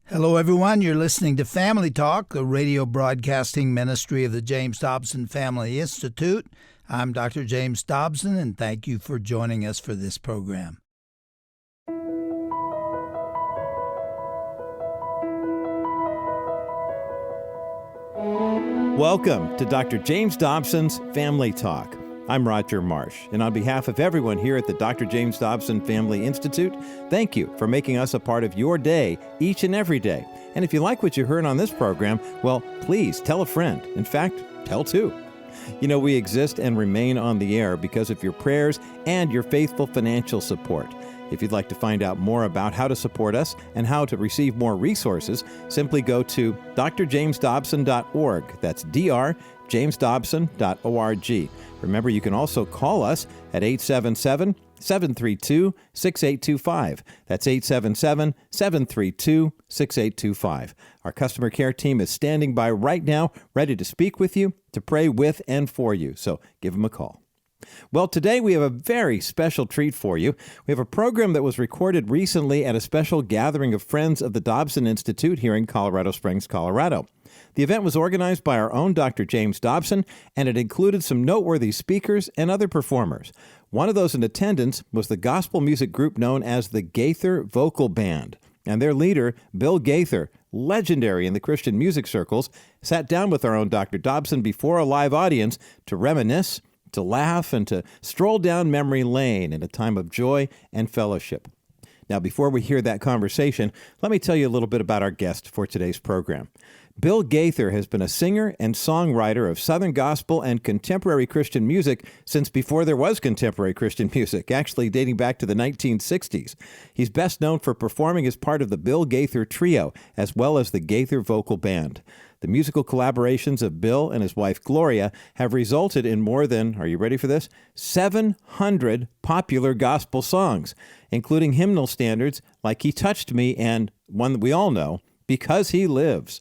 Hello, everyone. You're listening to Family Talk, the radio broadcasting ministry of the James Dobson Family Institute. I'm Dr. James Dobson, and thank you for joining us for this program. Welcome to Dr. James Dobson's Family Talk. I'm Roger Marsh, and on behalf of everyone here at the Dr. James Dobson Family Institute, thank you for making us a part of your day each and every day. And if you like what you heard on this program, well, please tell a friend. In fact, tell two. You know, we exist and remain on the air because of your prayers and your faithful financial support. If you'd like to find out more about how to support us and how to receive more resources, simply go to drjamesdobson.org. That's drjamesdobson.org. Remember, you can also call us at 877-732-6825. That's 877-732-6825. Our customer care team is standing by right now, ready to speak with you, to pray with and for you. So give them a call. Well, today we have a very special treat for you. We have a program that was recorded recently at a special gathering of friends of the Dobson Institute here in Colorado Springs, Colorado. The event was organized by our own Dr. James Dobson, and it included some noteworthy speakers and other performers. One of those in attendance was the gospel music group known as the Gaither Vocal Band. And their leader, Bill Gaither, legendary in the Christian music circles, sat down with our own Dr. Dobson before a live audience to reminisce, to laugh, and to stroll down memory lane in a time of joy and fellowship. Now, before we hear that conversation, let me tell you a little bit about our guest for today's program. Bill Gaither has been a singer and songwriter of Southern gospel and contemporary Christian music since before there was contemporary Christian music, actually dating back to the 1960s. He's best known for performing as part of the Bill Gaither Trio, as well as the Gaither Vocal Band. The musical collaborations of Bill and his wife Gloria have resulted in more than, are you ready for this, 700 popular gospel songs, including hymnal standards like He Touched Me and one that we all know, Because He Lives.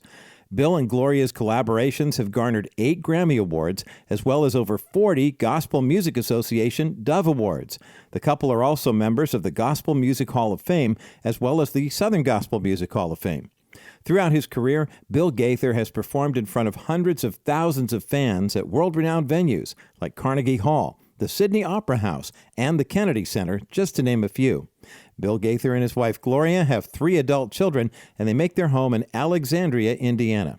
Bill and Gloria's collaborations have garnered 8 Grammy Awards, as well as over 40 Gospel Music Association Dove Awards. The couple are also members of the Gospel Music Hall of Fame, as well as the Southern Gospel Music Hall of Fame. Throughout his career, Bill Gaither has performed in front of hundreds of thousands of fans at world-renowned venues like Carnegie Hall, the Sydney Opera House, and the Kennedy Center, just to name a few. Bill Gaither and his wife Gloria have 3 adult children, and they make their home in Alexandria, Indiana.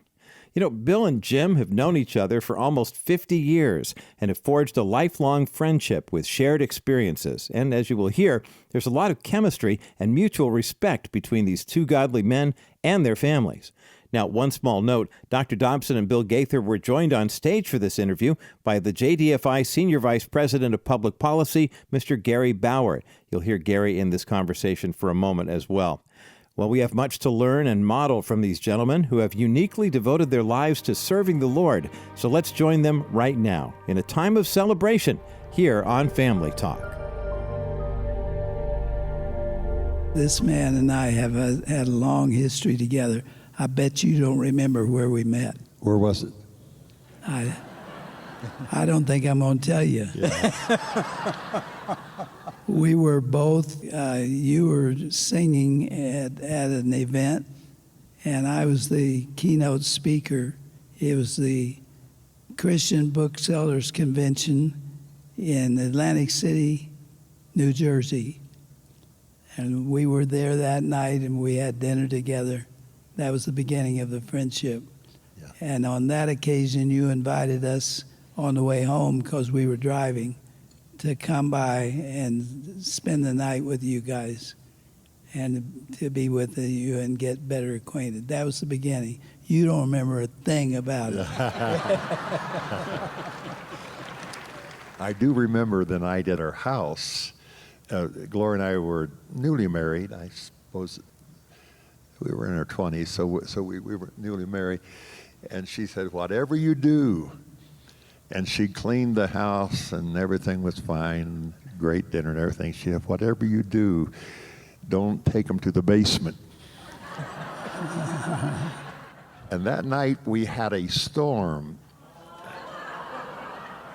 You know, Bill and Jim have known each other for almost 50 years and have forged a lifelong friendship with shared experiences. And as you will hear, there's a lot of chemistry and mutual respect between these two godly men and their families. Now, one small note, Dr. Dobson and Bill Gaither were joined on stage for this interview by the JDFI Senior Vice President of Public Policy, Mr. Gary Bauer. You'll hear Gary in this conversation for a moment as well. Well, we have much to learn and model from these gentlemen who have uniquely devoted their lives to serving the Lord. So let's join them right now in a time of celebration here on Family Talk. This man and I have had a long history together. I bet you don't remember where we met. Where was it? I don't think I'm going to tell you. Yeah. We were both, you were singing at an event, and I was the keynote speaker. It was the Christian Booksellers Convention in Atlantic City, New Jersey. And we were there that night, and we had dinner together. That was the beginning of the friendship. Yeah. And on that occasion, you invited us on the way home, because we were driving, to come by and spend the night with you guys and to be with you and get better acquainted. That was the beginning. You don't remember a thing about it. I do remember the night at our house. Gloria and I were newly married. I suppose we were in our 20s, so we were newly married. And she said, whatever you do. And she cleaned the house, and everything was fine, great dinner and everything. She said, whatever you do, don't take them to the basement. And that night, we had a storm.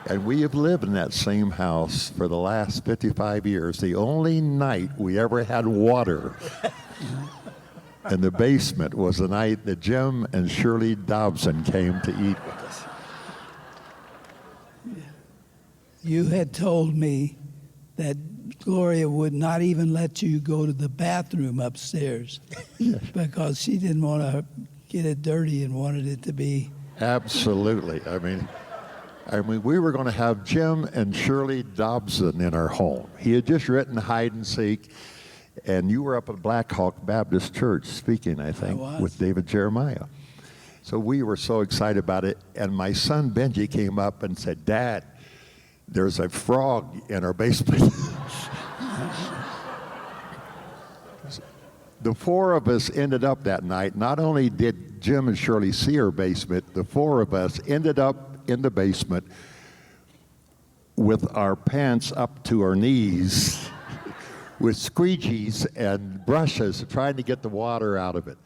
And we have lived in that same house for the last 55 years. The only night we ever had water. in the basement was the night that Jim and Shirley Dobson came to eat with us. You had told me that Gloria would not even let you go to the bathroom upstairs because she didn't want to get it dirty and wanted it to be. Absolutely. I mean, we were going to have Jim and Shirley Dobson in our home. He had just written Hide and Seek, and you were up at Black Hawk Baptist Church speaking, I think, with David Jeremiah. So we were so excited about it, and my son Benji came up and said, "Dad, there's a frog in our basement." The four of us ended up that night. Not only did Jim and Shirley see our basement, the four of us ended up in the basement with our pants up to our knees with squeegees and brushes trying to get the water out of it.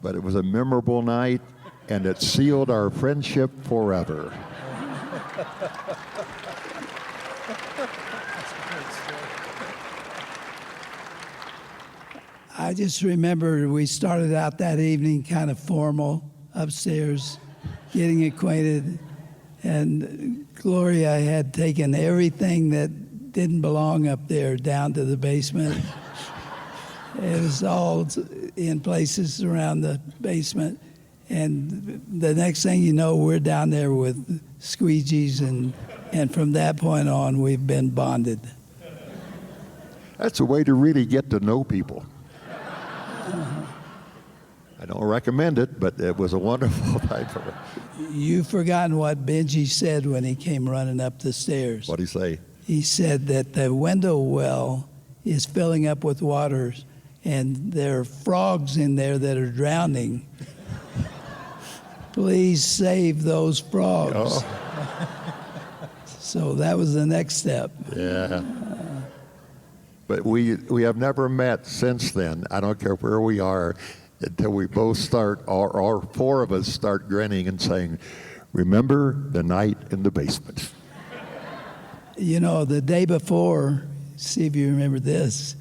But it was a memorable night, and it sealed our friendship forever. I just remember we started out that evening kind of formal upstairs, getting acquainted, and Gloria had taken everything that didn't belong up there down to the basement. It was all in places around the basement, and the next thing you know, we're down there with squeegees, and from that point on, we've been bonded. That's a way to really get to know people. I don't recommend it, but it was a wonderful time for me. You've forgotten what Benji said when he came running up the stairs. What'd he say? He said that the window well is filling up with water, and there are frogs in there that are drowning. Please save those frogs. Oh. So that was the next step. Yeah. But we have never met since then. I don't care where we are, until we both start, or four of us start grinning and saying, "Remember the night in the basement." You know, the day before, see if you remember this,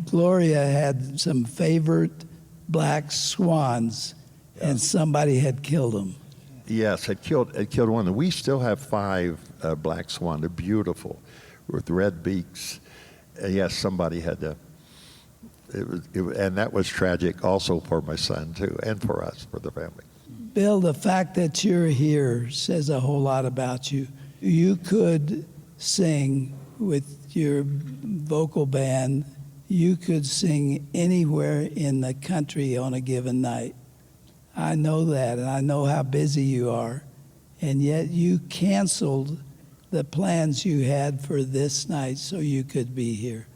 Gloria had some favorite black swans, and somebody had killed them. Yes, it killed one. We still have 5 black swan. They're beautiful, with red beaks. Yes, somebody had to. And that was tragic also for my son too, and for us, for the family. Bill, the fact that you're here says a whole lot about you. You could sing with your vocal band. You could sing anywhere in the country on a given night. I know that, and I know how busy you are. And yet you canceled the plans you had for this night so you could be here.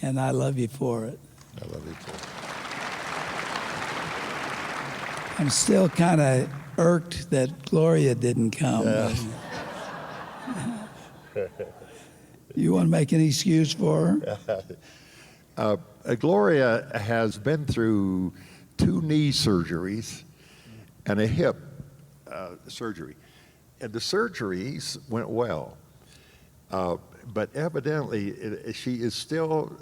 And I love you for it. I love you too. I'm still kind of irked that Gloria didn't come. Yeah. You want to make an excuse for her? Gloria has been through 2 knee surgeries and a hip surgery. And the surgeries went well. But evidently, she is still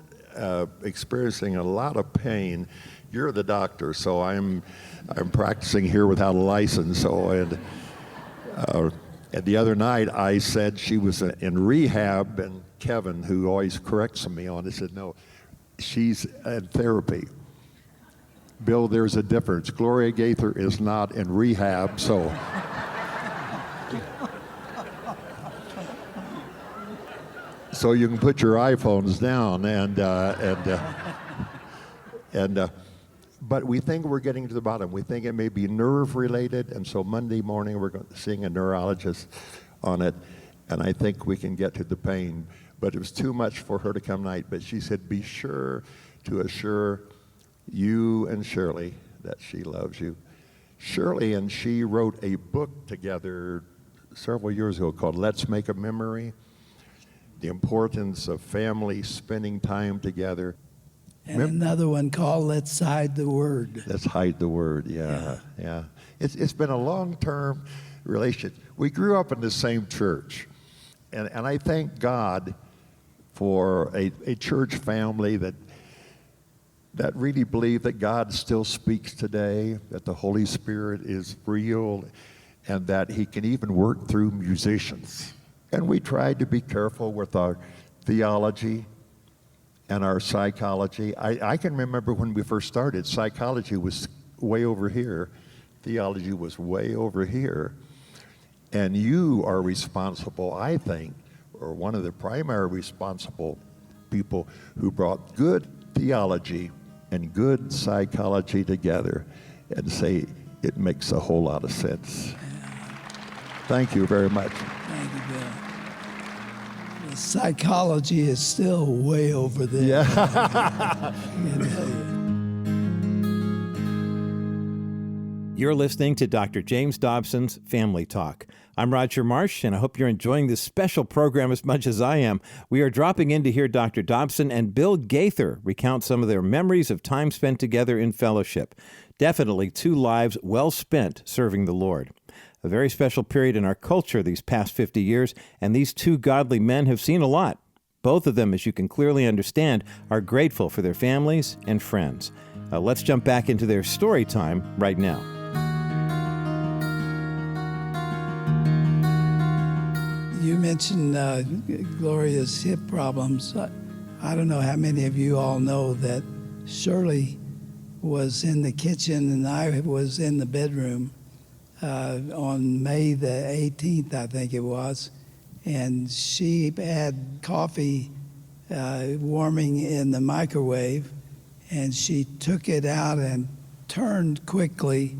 experiencing a lot of pain. You're the doctor, so I'm practicing here without a license. So and the other night I said she was in rehab, and Kevin, who always corrects me on it, said no, she's in therapy. Bill, there's a difference. Gloria Gaither is not in rehab, so. So you can put your iPhones down, but we think we're getting to the bottom. We think it may be nerve related, and so Monday morning we're seeing a neurologist on it, and I think we can get to the pain. But it was too much for her to come tonight. But she said, be sure to assure you and Shirley that she loves you. Shirley and she wrote a book together several years ago called Let's Make a Memory. The importance of family spending time together. And another one called Let's Hide the Word. Let's Hide the Word, yeah. It's been a long-term relationship. We grew up in the same church, and I thank God for a church family that really believe that God still speaks today, that the Holy Spirit is real, and that he can even work through musicians. And we tried to be careful with our theology and our psychology. I can remember when we first started, psychology was way over here, theology was way over here. And you are responsible, I think, or one of the primary responsible people who brought good theology and good psychology together and say it makes a whole lot of sense. Thank you very much. Thank you, Bill. The psychology is still way over there. Yeah. I can tell you. You're listening to Dr. James Dobson's Family Talk. I'm Roger Marsh, and I hope you're enjoying this special program as much as I am. We are dropping in to hear Dr. Dobson and Bill Gaither recount some of their memories of time spent together in fellowship. Definitely 2 lives well spent serving the Lord. A very special period in our culture these past 50 years, and these 2 godly men have seen a lot. Both of them, as you can clearly understand, are grateful for their families and friends. Let's jump back into their story time right now. You mentioned Gloria's hip problems. I don't know how many of you all know that Shirley was in the kitchen and I was in the bedroom on May the 18th, I think it was, and she had coffee warming in the microwave, and she took it out and turned quickly,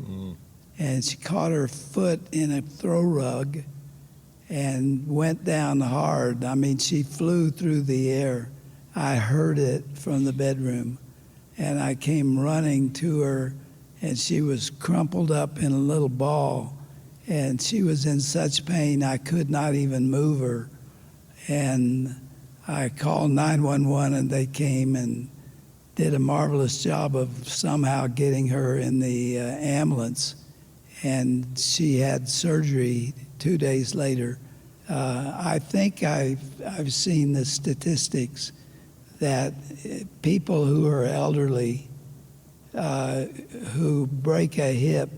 and she caught her foot in a throw rug and went down hard. I mean, she flew through the air. I heard it from the bedroom, and I came running to her, and she was crumpled up in a little ball, and she was in such pain I could not even move her. And I called 911, and they came and did a marvelous job of somehow getting her in the ambulance, and she had surgery 2 days later. I think I've seen the statistics that people who are elderly, who break a hip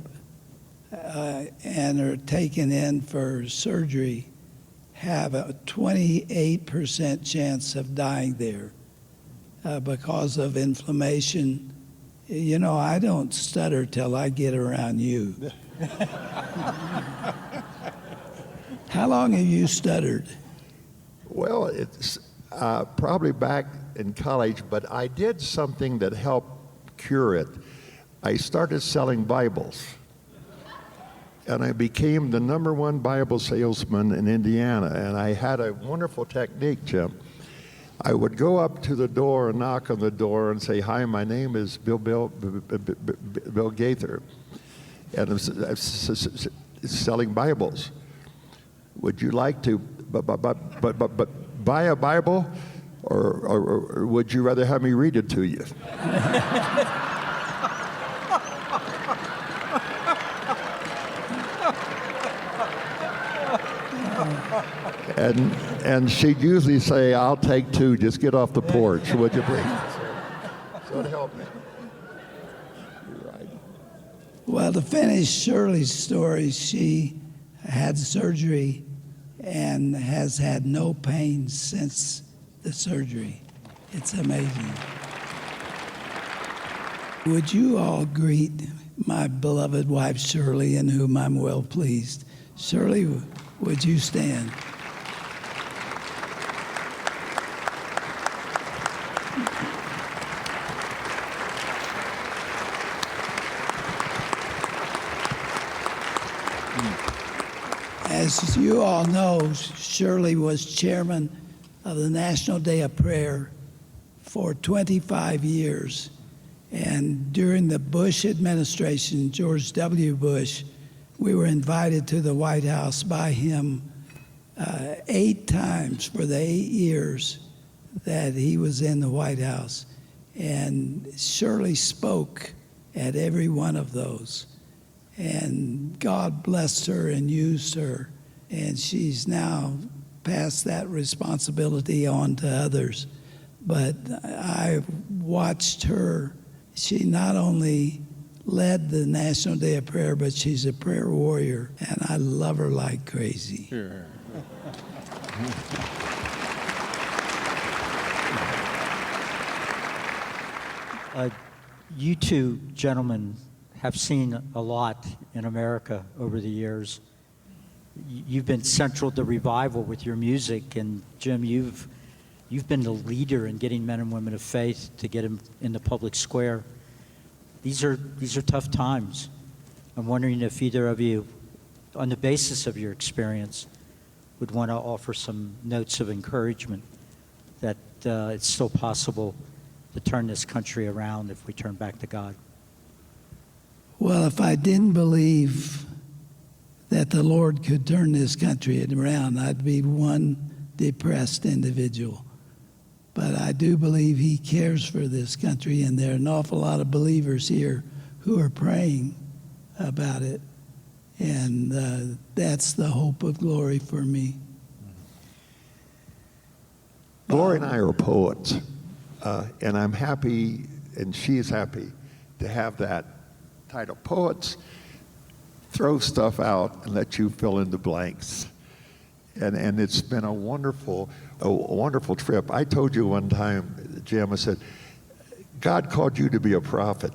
and are taken in for surgery, have a 28% chance of dying there because of inflammation. You know, I don't stutter till I get around you. How long have you stuttered? Well, it's probably back in college, but I did something that helped cure it. I started selling Bibles, and I became the #1 Bible salesman in Indiana, and I had a wonderful technique, Jim. I would go up to the door and knock on the door and say, "Hi, my name is Bill Gaither, and I'm selling Bibles. Would you like to buy a Bible, or would you rather have me read it to you?" And she'd usually say, "I'll take 2, just get off the porch, would you please?" So it helped me. You're right. Well, to finish Shirley's story, she had surgery and has had no pain since the surgery. It's amazing. Would you all greet my beloved wife, Shirley, in whom I'm well pleased? Shirley, would you stand? As you all know, Shirley was chairman of the National Day of Prayer for 25 years. And during the Bush administration, George W. Bush, we were invited to the White House by him 8 times for the 8 years that he was in the White House. And Shirley spoke at every one of those. And God blessed her and used her. And she's now passed that responsibility on to others. But I watched her She not only led the National Day of Prayer, but she's a prayer warrior, and I love her like crazy. Sure. You two gentlemen have seen a lot in America over the years. You've been central to revival with your music, and Jim, you've been the leader in getting men and women of faith to get them in the public square. These are tough times. I'm wondering if either of you, on the basis of your experience, would want to offer some notes of encouragement that it's still possible to turn this country around if we turn back to God. Well, if I didn't believe that the Lord could turn this country around, I'd be one depressed individual. But I do believe he cares for this country, and there are an awful lot of believers here who are praying about it. And that's the hope of glory for me. Gloria and I are poets, and I'm happy, and she is happy, to have that title. Poets throw stuff out and let you fill in the blanks. And it's been a wonderful trip. I told you one time, Jim, I said, God called you to be a prophet.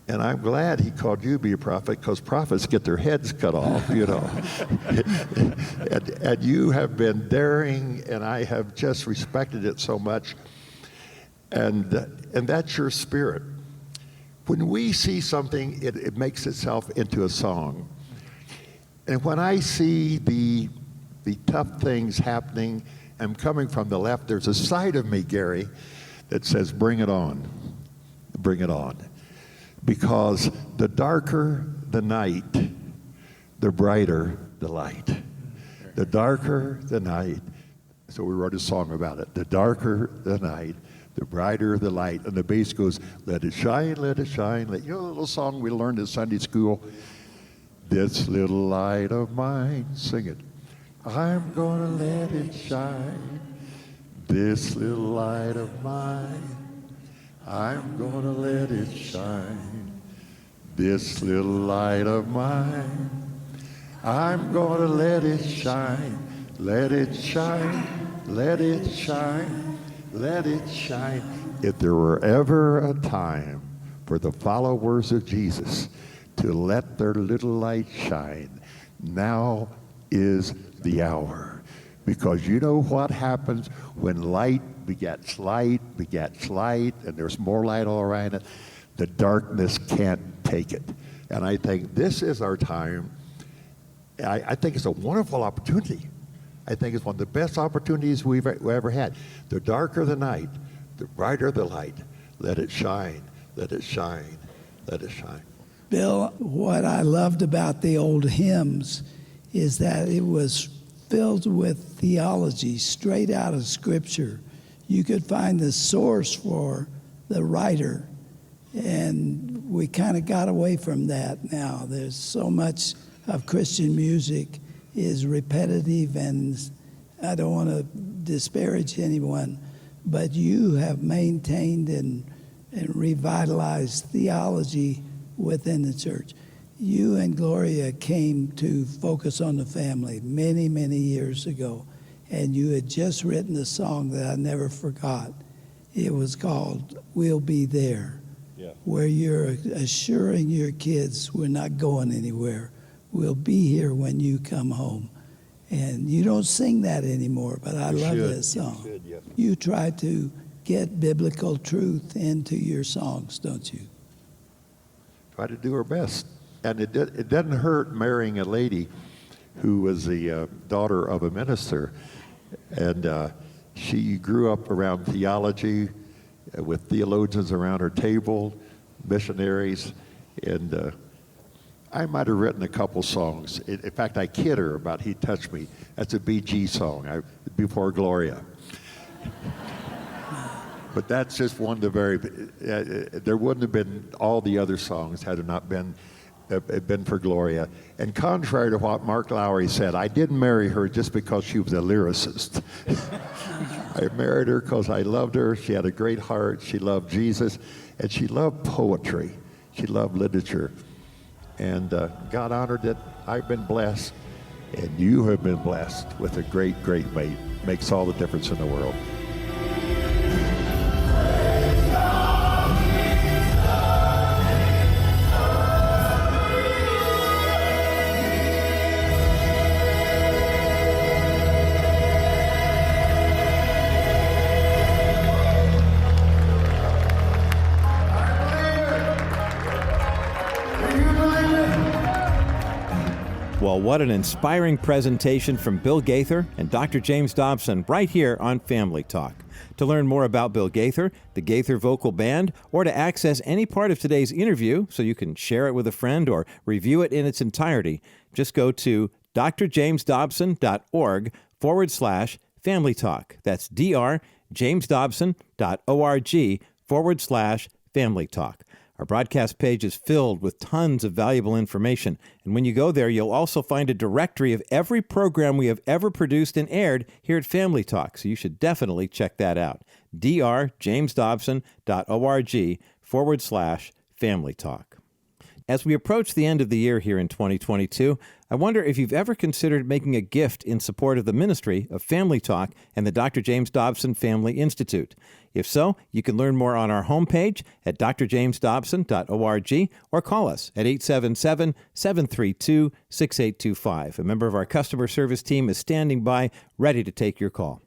And I'm glad he called you to be a prophet, because prophets get their heads cut off, you know. and you have been daring, and I have just respected it so much. And that's your spirit. When we see something, it makes itself into a song. And when I see the tough things happening, I'm coming from the left, there's a side of me, Gary, that says, bring it on, bring it on. Because the darker the night, the brighter the light. The darker the night, so we wrote a song about it. The darker the night, the brighter the light. And the bass goes, let it shine, let it shine. You know the little song we learned in Sunday school? This little light of mine, sing it. I'm gonna let it shine. This little light of mine, I'm gonna let it shine. This little light of mine, I'm gonna let it shine. Let it shine, let it shine, let it shine. If there were ever a time for the followers of Jesus to let their little light shine, now is the hour. Because you know what happens when light begets light, and there's more light all around it? The darkness can't take it. And I think this is our time. I think it's a wonderful opportunity. I think it's one of the best opportunities we've ever had. The darker the night, the brighter the light. Let it shine, let it shine, let it shine. Bill, what I loved about the old hymns is that it was filled with theology straight out of Scripture. You could find the source for the writer, and we kind of got away from that now. There's so much of Christian music is repetitive, and I don't want to disparage anyone, but you have maintained and revitalized theology within the church. You and Gloria came to focus on the family many, many years ago, and you had just written a song that I never forgot. It was called We'll Be There, where you're assuring your kids we're not going anywhere. We'll be here when you come home. And you don't sing that anymore, but I love that song. You should, yes. You try to get biblical truth into your songs, don't you? Try to do our best. And it doesn't hurt marrying a lady who was the daughter of a minister. And she grew up around theology with theologians around her table, missionaries. And I might have written a couple songs. In fact, I kid her about He Touched Me. That's a BG song, before Gloria. But that's just one of the very, there wouldn't have been all the other songs had it not been for Gloria. And contrary to what Mark Lowry said, I didn't marry her just because she was a lyricist. I married her because I loved her. She had a great heart. She loved Jesus. And she loved poetry. She loved literature. And God honored that I've been blessed, and you have been blessed with a great, great mate. Makes all the difference in the world. Well, what an inspiring presentation from Bill Gaither and Dr. James Dobson right here on Family Talk. To learn more about Bill Gaither, the Gaither Vocal Band, or to access any part of today's interview so you can share it with a friend or review it in its entirety, just go to drjamesdobson.org/Family Talk. That's drjamesdobson.org/Family Talk. Our broadcast page is filled with tons of valuable information, and when you go there, you'll also find a directory of every program we have ever produced and aired here at Family Talk, so you should definitely check that out. drjamesdobson.org/Family Talk. As we approach the end of the year here in 2022, I wonder if you've ever considered making a gift in support of the ministry of Family Talk and the Dr. James Dobson Family Institute. If so, you can learn more on our homepage at drjamesdobson.org or call us at 877-732-6825. A member of our customer service team is standing by, ready to take your call.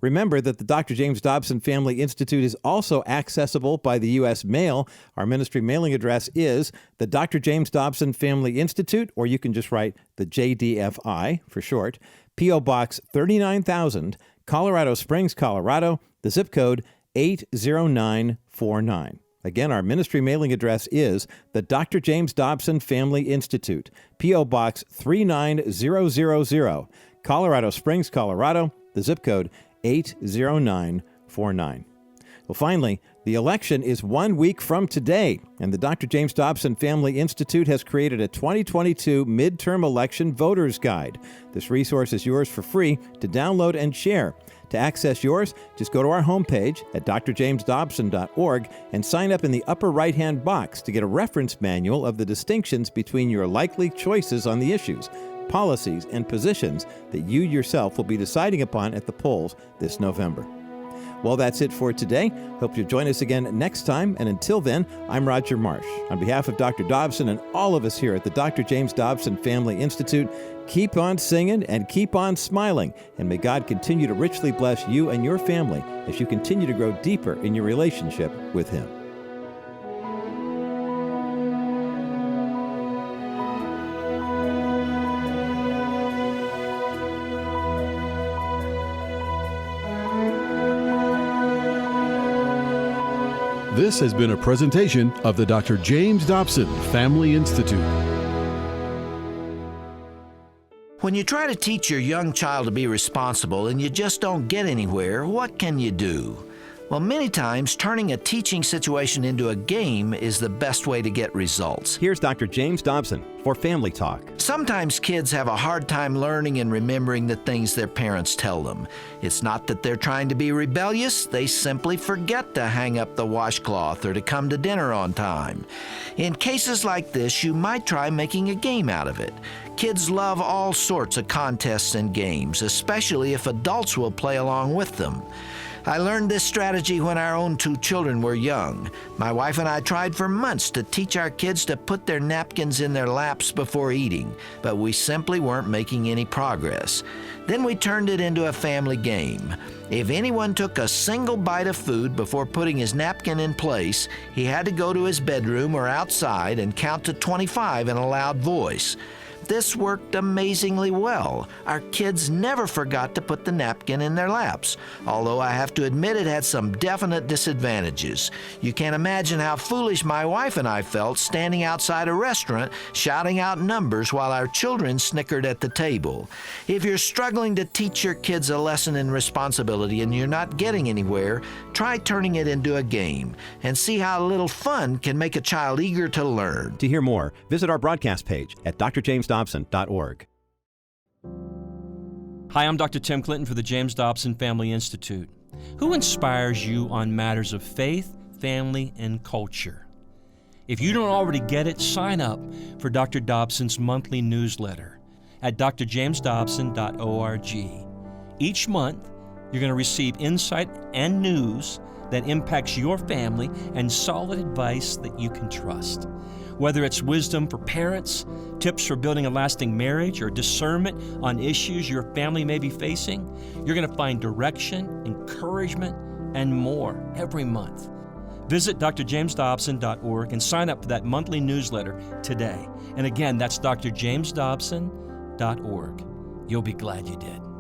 Remember that the Dr. James Dobson Family Institute is also accessible by the U.S. mail. Our ministry mailing address is the Dr. James Dobson Family Institute, or you can just write the JDFI for short, P.O. Box 39,000, Colorado Springs, Colorado, the zip code 80949. Again, our ministry mailing address is the Dr. James Dobson Family Institute, P.O. Box 39000, Colorado Springs, Colorado, the zip code 80949. Well, finally, the election is 1 week from today, and the Dr. James Dobson Family Institute has created a 2022 midterm election voters guide. This resource is yours for free to download and share. To access yours, just go to our homepage at drjamesdobson.org and sign up in the upper right-hand box to get a reference manual of the distinctions between your likely choices on the issues, policies, and positions that you yourself will be deciding upon at the polls this November. Well, that's it for today. Hope you'll join us again next time. And until then, I'm Roger Marsh. On behalf of Dr. Dobson and all of us here at the Dr. James Dobson Family Institute, keep on singing and keep on smiling. And may God continue to richly bless you and your family as you continue to grow deeper in your relationship with Him. This has been a presentation of the Dr. James Dobson Family Institute. When you try to teach your young child to be responsible and you just don't get anywhere, what can you do? Well, many times, turning a teaching situation into a game is the best way to get results. Here's Dr. James Dobson for Family Talk. Sometimes kids have a hard time learning and remembering the things their parents tell them. It's not that they're trying to be rebellious, they simply forget to hang up the washcloth or to come to dinner on time. In cases like this, you might try making a game out of it. Kids love all sorts of contests and games, especially if adults will play along with them. I learned this strategy when our own 2 children were young. My wife and I tried for months to teach our kids to put their napkins in their laps before eating, but we simply weren't making any progress. Then we turned it into a family game. If anyone took a single bite of food before putting his napkin in place, he had to go to his bedroom or outside and count to 25 in a loud voice. This worked amazingly well. Our kids never forgot to put the napkin in their laps, although I have to admit it had some definite disadvantages. You can't imagine how foolish my wife and I felt standing outside a restaurant shouting out numbers while our children snickered at the table. If you're struggling to teach your kids a lesson in responsibility and you're not getting anywhere, try turning it into a game and see how a little fun can make a child eager to learn. To hear more, visit our broadcast page at drjamesdobson.org. Hi, I'm Dr. Tim Clinton for the James Dobson Family Institute. Who inspires you on matters of faith, family, and culture. If you don't already get it, sign up for Dr. Dobson's monthly newsletter at drjamesdobson.org. Each month, you're going to receive insight and news that impacts your family and solid advice that you can trust. Whether it's wisdom for parents, tips for building a lasting marriage, or discernment on issues your family may be facing, you're going to find direction, encouragement, and more every month. Visit drjamesdobson.org and sign up for that monthly newsletter today. And again, that's drjamesdobson.org. You'll be glad you did.